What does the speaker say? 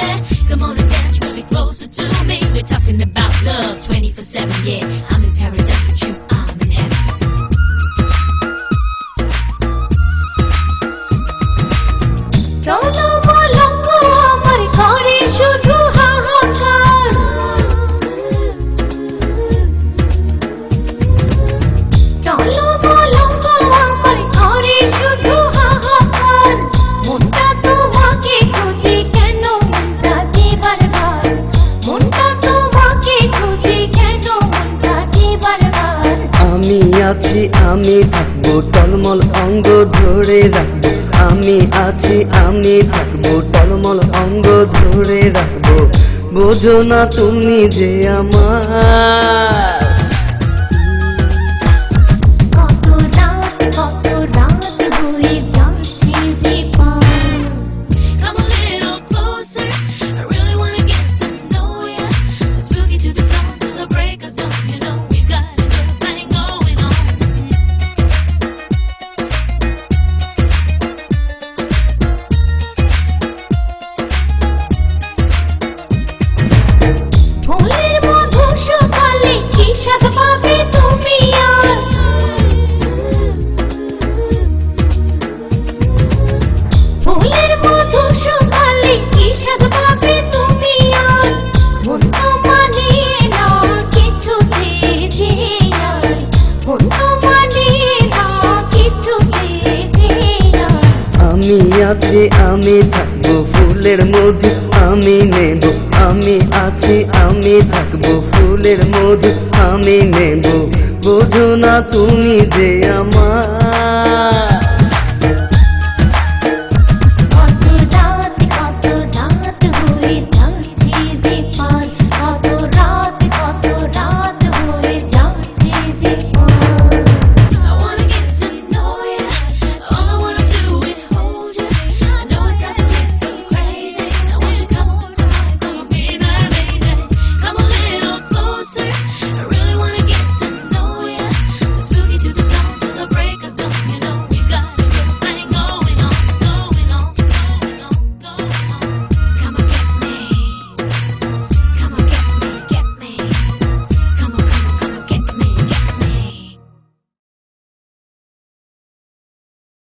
yeah. Come on and dance really closer to me. We're talking about love 24/7, yeah. I'm in paradise with you, I'm in heaven. চলো পলঙ্গ আমার ঘরে শুধু হাহাকার, চলো পলঙ্গ আমার ঘরে শুধু হাহাকার, মনটা তোমাকে খুঁজে কেন মনটা যে বারবার, মনটা তোমাকে খুঁজে কেন মনটা যে বারবার। আমি আছি আমি থাকবো টলমল অঙ্গ ধরে রাখবো, আমি আছি আমি থাকবো টলমল অঙ্গ ধরে রাখবো, বোঝো না তুমি যে আমার। কত রাত হয়ে যাচ্ছে যে পার, Come a little closer, I really wanna get to know ya. Let's boogie to the song till the break of dawn. You know we got a good thing going on. ফুলের মধু সকালে কি স্বাদ পাবে তুমি আর, ফুলের মধু সকালে কি স্বাদ পাবে তুমি আর, মন তো মানে না কিছুতে যে আর, মন তো মানে না কিছুতে যে আর। আমি আছি আমি থাকবো ফুলের মধু আমি নেব, আমি আছি আমি থাকবো ফুলের মধু আমি নেব, বোঝো না তুমি যে আমার।